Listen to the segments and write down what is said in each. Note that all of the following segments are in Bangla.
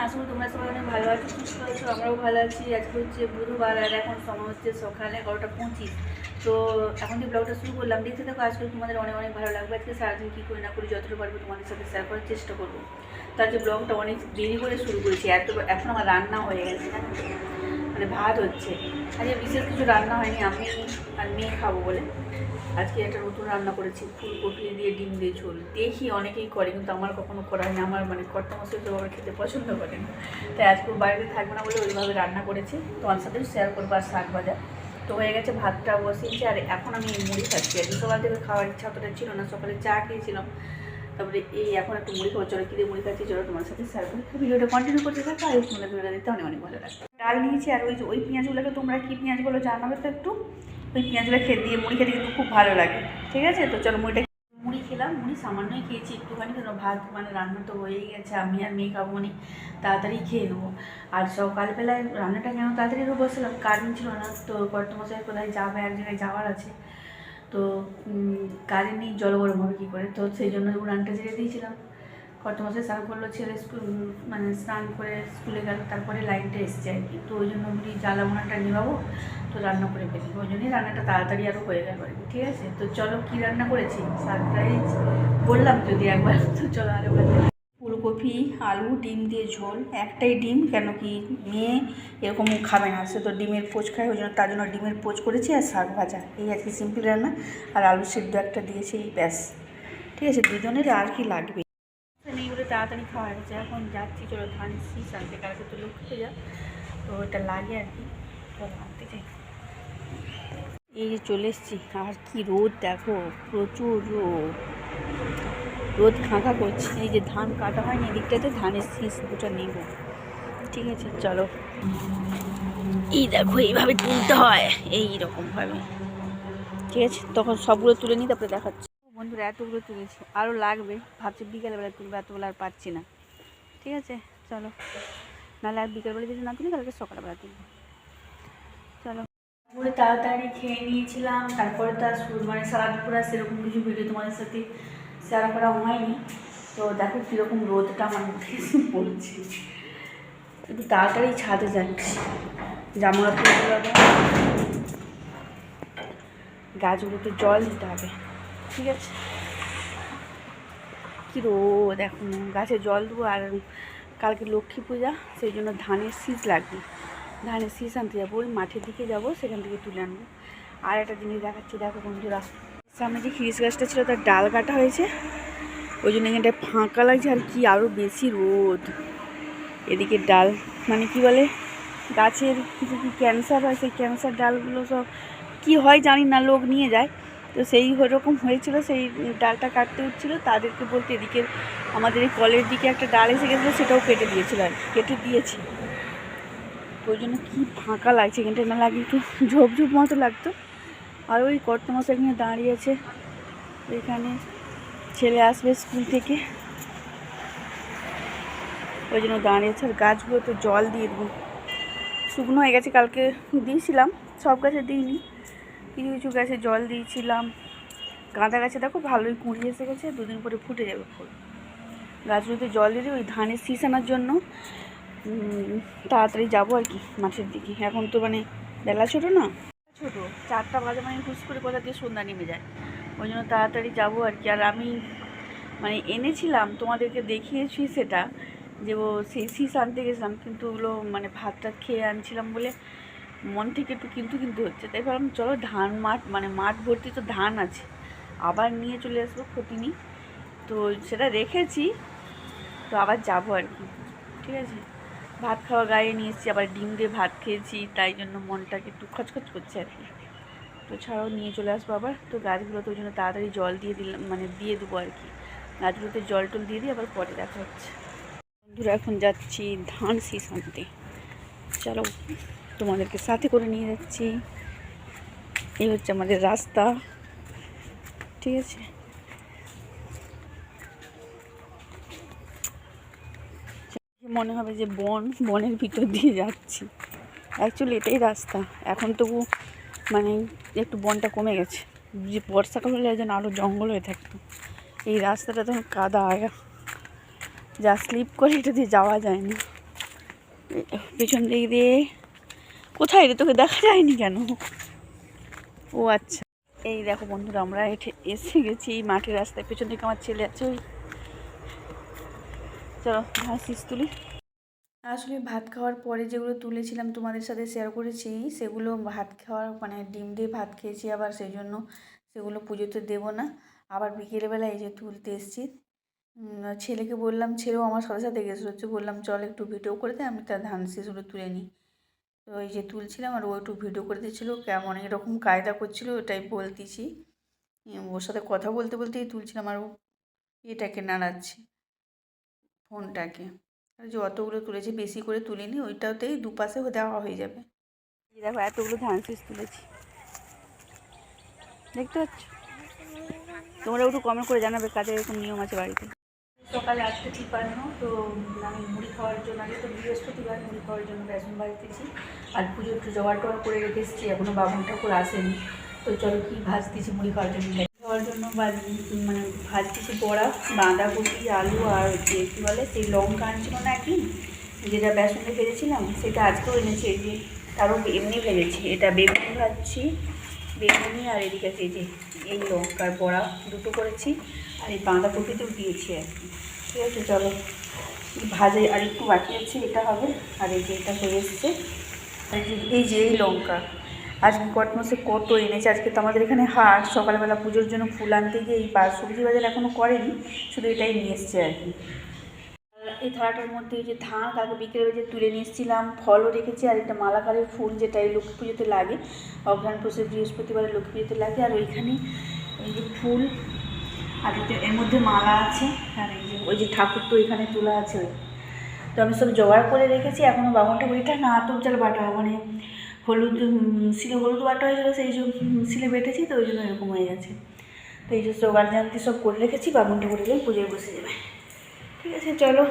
আসলে তোমরা সবাই অনেক ভালো আছো, সুস্থ আছো, আমরাও ভালো আছি। আজকে হচ্ছে বুধবার আর এখন সময় হচ্ছে সকাল 11টা 25। তো এখন যে ব্লগটা শুরু করলাম, দেখতে থাকো। আজকে তোমাদের অনেক অনেক ভালো লাগবে। আজকে সারাদিন কী করি না করি যতটা পারবো তোমাদের সাথে শেয়ার করার চেষ্টা করবো। তো আজকে ব্লগটা অনেক দেরি করে শুরু করেছি, এখন আমার রান্না হয়ে গেছে, মানে ভাত হচ্ছে। আজকে বিশেষ কিছু রান্না হয়নি, আমি আর মেয়ে খাবো বলে আজকে একটা নতুন রান্না করেছি, ফুলকপি দিয়ে ডিম দিয়ে ঝোল। দেখি অনেকেই করে, কিন্তু আমার কখনো করা হয় না। আমার মানে কর্তামশাই তো আবার খেতে পছন্দ করে না, তাই আজকে বাড়িতে থাকবে না বলে ওইভাবে রান্না করেছি। তোমার সাথেও শেয়ার করবো। আর শাক ভাজা তো হয়ে গেছে, ভাতটা বসিয়েছি। আর এখন আমি মুড়ি খাচ্ছি। আর সকাল থেকে খাওয়ার ইচ্ছা অতটা ছিল না, সকালে চা খেয়েছিলাম, তারপরে এই এখন একটু মুড়ি খাবো। চলো কী দিয়ে মুড়ি খাচ্ছি চলো তোমার সাথে শেয়ার করি। ভিডিওটা কন্টিনিউ করতে থাকো, আর তোমাদের ভিডিওটা দেখতে অনেক অনেক ভালো লাগে। ডাল নিয়েছি, আর ওই পেঁয়াজগুলোকে তোমরা কী পেঁয়াজগুলো জানাবে তো একটু। ওই পেঁয়াজগুলো খেয়ে দিয়ে মুড়ি খেতে কিন্তু খুব ভালো লাগে। ঠিক আছে, তো চলো মুড়ি খেলাম। মুড়ি সামান্যই খেয়েছি একটুখানি, কারণ ভাত মানে রান্না তো হয়েই গেছে, আমি আর মেয়ে খাবো, মানে তাড়াতাড়ি খেয়ে নেবো। আর সকালবেলায় রান্নাটা কেন তাড়াতাড়ি বসলাম, কারেন্ট ছিল না। তো কর্তমশাই কোথায় যাবে, এক জায়গায় যাওয়ার আছে, তো কারেন্ট নেই, জল গরম হবে কী করে। তো সেই জন্য উনানটা জেলে দিয়েছিলাম। কর্তমশাই স্নান করলো, ছেলে স্কুল মানে স্নান করে স্কুলে গেল, তারপরে লাইনটা এসছে আর কি। তো ওই জন্য বলি জ্বালা উনানটা নেবাবো, তো রান্না করে ফেলি। ওই জন্যই রান্নাটা তাড়াতাড়ি আরও হয়ে গেল আর কি। ঠিক আছে, তো চলো কী রান্না করেছি সারপ্রাইজ বললাম যদি একবার, তো চলো আরও ভালো। ফুলকপি আলু ডিম দিয়ে ঝোল, একটাই ডিম, কেন কি মেয়ে এরকম খাবে না, সে তো ডিমের পোচ খায়, ওই জন্য তার জন্য ডিমের পোচ করেছি। আর শাক ভাজা, এই আজকে সিম্পল রান্না। আর আলু সেদ্ধ একটা দিয়েছি, এই ব্যাস। ঠিক আছে, দুজনের আর কি লাগবে এইগুলো তাড়াতাড়ি খাওয়া হয়েছে। এখন যাচ্ছি, চলো ধান শীষ আনতে, কালকে তো লক্ষ্মী পূজা, তো এটা লাগে আর কি, চলো আনতে চাই। এই যে চলে এসছি, আর কি রোদ দেখো, প্রচুর রোদ, রোদ খাঁকা করছে। এই যে ধান কাটা হয়নি এদিকটাতে, ধানের শীষ দুটো নেব। ঠিক আছে চলো, এই দেখো এইভাবে তুলতে হয়, এইরকমভাবে। ঠিক আছে, তখন সবগুলো তুলে নিই, তারপরে দেখাচ্ছি। বন্ধুরা এতগুলো তুলেছি, আরও লাগবে, ভাবছি বিকেলবেলা তুলবে, এতবেলা আর পারছি না। ঠিক আছে চলো, নাহলে আর বিকেলবেলা যদি না তুলি কালকে সকালবেলা তুলবো। চলো, পুরো তাড়াতাড়ি খেয়ে নিয়েছিলাম, তারপরে তো আর মানে সারা দুপুর আর সেরকম কিছু ভিডিও তোমাদের সাথে শেয়ার করা হয়নি। তো দেখো কীরকম রোদটা আমার মুখে পড়ছে। একটু তাড়াতাড়ি ছাদে যাচ্ছি, জামা কাপড়গুলো গাছগুলোতে জল দিতে হবে। ঠিক আছে, কী রোদ এখন, গাছে জল দেবো। আর কালকে লক্ষ্মী পূজা, সেই জন্য ধানের শীষ লাগবে, ধানের শীষ আনতে যাবো, ওই মাঠের দিকে যাবো, সেখান থেকে তুলে আনবো। আর একটা জিনিস দেখাচ্ছি, দেখো বন্ধুরা, সামনে যে খিরিস গাছটা ছিল তার ডাল কাটা হয়েছে, ওই জন্য এখানটায় ফাঁকা লাগছে। আর কি আরও বেশি রোদ, এদিকে ডাল মানে কি বলে, গাছের কিছু কি ক্যান্সার হয়, সেই ক্যান্সার ডালগুলো সব কি হয় জানি না, লোক নিয়ে যায়। তো সেই রকম হয়েছিল, সেই ডালটা কাটতে হচ্ছিলো, তাদেরকে বলতে এদিকে আমাদের এই কলের দিকে একটা ডাল এসে গেছিলো, সেটাও কেটে দিয়েছিল আর কেটে দিয়েছে। ওই জন্য কী ফাঁকা লাগছে এখানটা, না লাগে একটু ঝোপঝোপ মতো লাগতো। আর ওই কর্তমশাই এখানে দাঁড়িয়েছে, এখানে ছেলে আসবে স্কুল থেকে, ওই জন্য দাঁড়িয়েছে। আর গাছগুলোতে জল দিয়ে দেবো, শুকনো হয়ে গেছে, কালকে দিয়েছিলাম, সব গাছে দিইনি, কিছু কিছু গাছে জল দিয়েছিলাম। গাঁদা গাছে দেখো ভালোই কুঁড়ি এসে গেছে, দুদিন পরে ফুটে যাবে ফুল। গাছগুলোতে জল দিয়ে ওই ধানের শীষ আনার জন্য তাড়াতাড়ি যাবো আর কি মাঠের দিকে। এখন তো মানে বেলা ছোটো না, ছোটো 4টা বাজে, মানে হুস করে কোথা দিয়ে সন্ধ্যা নেমে যায়, ওই জন্য তাড়াতাড়ি যাবো আর কি। আর আমি মানে এনেছিলাম, তোমাদেরকে দেখিয়েছি সেটা, যে ও সেই শীষ আনতে গেছিলাম, কিন্তু ওগুলো মানে ভাত টাত খেয়ে আনছিলাম বলে মন থেকে একটু কিন্তু কিন্তু হচ্ছে, তাই ভাবলাম চলো ধান মাঠ, মানে মাঠ ভর্তি তো ধান আছে, আবার নিয়ে চলে আসবো, ক্ষতি নেই। তো সেটা রেখেছি, তো আবার যাবো আর কি। ঠিক আছে, ভাত খাওয়া গায়ে নিয়ে এসেছি, আবার ডিম দিয়ে ভাত খেয়েছি, তাই জন্য মনটাকে একটু খচখচ করছে আর কি। তো ছাড়াও নিয়ে চলে আসবো আবার। তো গাছগুলোতে ওই জন্য তাড়াতাড়ি জল দিয়ে দিলাম, মানে দিয়ে দেবো আর কি, গাছগুলোতে জল টল দিয়ে দিই, আবার পরে দেখা হচ্ছে। বন্ধুরা এখন যাচ্ছি ধান শীষ আনতে, চলো তোমাদেরকে সাথে করে নিয়ে যাচ্ছি। এই হচ্ছে আমাদের রাস্তা। ঠিক আছে, মনে হবে যে বনের ভিতর দিয়ে যাচ্ছি, অ্যাকচুয়ালি এটাই রাস্তা। এখন তবু মানে একটু বনটা কমে গেছে, যে বর্ষাকাল হলে যেন আরও জঙ্গল হয়ে থাকতো। এই রাস্তাটা তখন কাদা, যা স্লিপ করে এটা দিয়ে যাওয়া যায় না। পেছন দিক দিয়ে কোথায় রে, তোকে দেখা যায়নি কেন? ও আচ্ছা, এই দেখো বন্ধুরা আমরা এসে গেছি মাঠের রাস্তায়। পেছন দিকে আমার ছেলে আছে, ওই চলো ঘাস তুলি। আসলে ভাত খাওয়ার পরে যেগুলো তুলেছিলাম তোমাদের সাথে শেয়ার করেছি, সেগুলো ভাত খাওয়ার মানে ডিম দিয়ে ভাত খেয়েছি, আবার সেই জন্য সেগুলো পুজোতে দেবো না। আবার বিকেলবেলা এই যে তুলতে এসেছি। ছেলেকে বললাম, ছেলেও আমার সাথে সাথে গেছিলো, হচ্ছে বললাম চল একটু ভিডিও করে দে, আমি তার ধান শেষগুলো তুলে নিই। তো এই যে তুলছিলাম আর ও একটু ভিডিও করে দিচ্ছিলো, কেমন এরকম কায়দা করছিলো ওটাই বলতেছি। ওর সাথে কথা বলতে বলতেই তুলছিলাম, আর ও এটাকে নাড়াচ্ছে ফোনটাকে। আর যে অতগুলো তুলেছি, বেশি করে তুলিনি, ওইটাতেই দুপাশে দেওয়া হয়ে যাবে। দেখো এতগুলো ধান শীষ তুলেছি, দেখতে পাচ্ছ? তোমরা একটু কমেন্ট করে জানাবে কাজের এরকম নিয়ম আছে বাড়িতে। সকালে 8:53, তো আমি মুড়ি খাওয়ার জন্য, আগে তো বৃহস্পতিবার, মুড়ি খাওয়ার জন্য বেসন ভাজতেছি। আর পুজো একটু জোগাড় টোগাড় করে রেখে এসেছি, এখনও বাবন ঠাকুর আসেনি। তো চলো কি ভাজতেছি মুড়ি খাওয়ার জন্য। খাওয়ার জন্য মানে ভাজতেছি বড়া, বাঁধাকপি, আলু, আর যে কী বলে সেই লঙ্কা আনছিল না একদিন, যেটা বেসনে ভেজেছিলাম, সেটা আজকেও এনেছি। এই যে তারও এমনি ভেজেছি, এটা বেগুনি ভাজছি, বেগুনি, আর এদিকে আছে এই যে এই লঙ্কার বড়া দুটো করেছি, আর এই বাঁধাকপিতেও দিয়েছি আর কি। ঠিক আছে চলো ভাজে, আর একটু বাকি আছে, এটা হবে। আর এই যে এটা হয়ে এসছে, এই যে এই লঙ্কা আজকে কটমসে কত এনেছে। আজকে তো আমাদের এখানে হাট, সকালবেলা পুজোর জন্য ফুল আনতে গিয়ে এই সবজি বাজার এখনও করেনি, শুধু এটাই নিয়ে এসছে আর কি। এই থালাটার মধ্যে এই যে ধান কালকে বিকেলে যে তুলে নিয়ে এসেছিলাম, ফলও রেখেছি, আর একটা মালাকারের ফুল যেটা এই লক্ষ্মী পুজোতে লাগে, অঘ্রাণ পৌষে বৃহস্পতিবারে লক্ষ্মী পুজোতে লাগে। আর ওইখানে এই যে ফুল, আর এর মধ্যে মালা আছে, আর এই যে ওই যে ঠাকুর তো এখানে তোলা আছে। তো আমি সব জোগাড় করে রেখেছি, এখনও বাবনটা বইটা না আতপ চাল বাটা, মানে হলুদ শিলে হলুদ বাটা হয়েছিলো, সেই যে শিলে বেটেছি, তো ওই জন্য এরকম হয়ে গেছে। তো এই যে জোগাড় জানতে সব করে রেখেছি, বাবনটা করে দিয়ে পুজোয় বসে যাবে। ঠিক আছে চলো।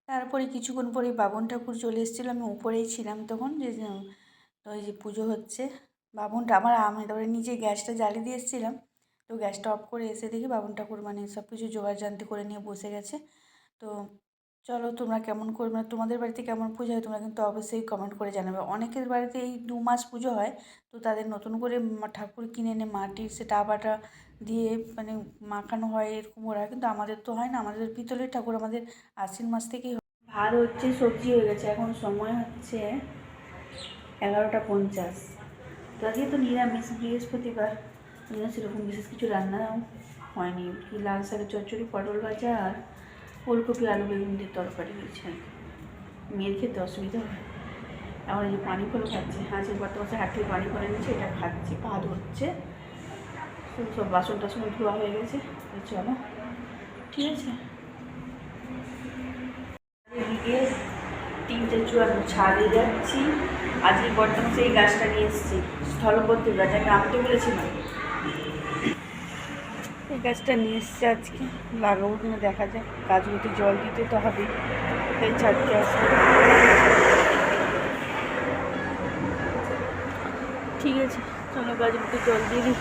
তারপরে কিছুক্ষণ পরে বাবন ঠাকুর চলে এসেছিলো, আমি উপরেই ছিলাম তখন, যে তো এই যে পুজো হচ্ছে। বাবনটা আমি তারপরে নিজে গ্যাসটা জ্বালিয়ে দিয়ে এসেছিলাম, তো গ্যাসটা অফ করে এসে দেখি বাবন ঠাকুর মানে সব কিছু জোগাড় জানতে করে নিয়ে বসে গেছে। তো চলো তোমরা কেমন করে, মানে তোমাদের বাড়িতে কেমন পুজো হয় তোমরা কিন্তু অবশ্যই কমেন্ট করে জানাবে। অনেকের বাড়িতে এই 2 মাস পুজো হয়, তো তাদের নতুন করে ঠাকুর কিনে এনে মাটির সে ডাবাটা দিয়ে মানে মাখানো হয়, এরকম ওরা, কিন্তু আমাদের তো হয় না, আমাদের পিতলের ঠাকুর, আমাদের আশ্বিন মাস থেকেই। ভাত হচ্ছে, সবজি হয়ে গেছে, এখন সময় হচ্ছে 11:50। তো আজকে তো নিরামিষ বৃহস্পতিবার, সেরকম বিশেষ কিছু রান্না হয়নি, কি লাল শাকের চচ্চড়ি, পটল ভাজা, আর ফুলকপি আলু বেগুন দিয়ে তরকারি হয়েছে আর কি। মেয়ের খেতে অসুবিধা হয়। এখন এই যে পানি ফল খাচ্ছে, আজকে গত বছর হাট থেকে পানি ফল এনেছে, এটা খাচ্ছে, পা ধরছে। সব বাসন টাসন ধোয়া হয়ে গেছে। চলো ঠিক আছে। বিকেল 3:54 ছাদে যাচ্ছি। আজকে বর্তমানে সেই গাছটা নিয়ে এসেছি, স্থলপদ্মের গাছ, আমি আনতে বলেছিলাম। এই গাছটা নিয়ে এসছে আজকে, লাগাবো কিনা দেখা যাক। গাছগুলোতে জল দিতে তো হবে, তাই ছাদকে আসে। ঠিক আছে চলো গাছগুলোতে জল দিয়ে দিই।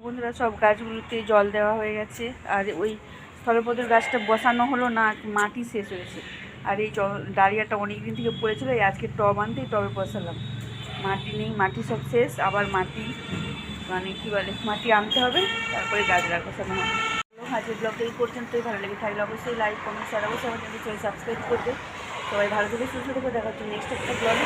বন্ধুরা সব গাছগুলোতে জল দেওয়া হয়ে গেছে, আর ওই স্থলপদ্মের গাছটা বসানো হলো না, মাটি শেষ হয়েছে। আর এই ডালিয়াটা অনেক দিন থেকে পড়েছিল, এই আজকে টব আনতেই টবে বসালাম। মাটি নেই, মাটি সব শেষ, আবার মাটি মানে কী বলে মাটি আনতে হবে, তারপরে গাছ বসানো হবে। আজকের ব্লগটা এই পর্যন্তই। ভালো লেগে থাকলে অবশ্যই লাইক কমেন্ট শেয়ার, অবশ্যই আমার চ্যানেলটি সাবস্ক্রাইব করবে। সবাই ভালো থেকে সুস্থ থেকে দেখা হচ্ছে নেক্সট একটা ব্লগে।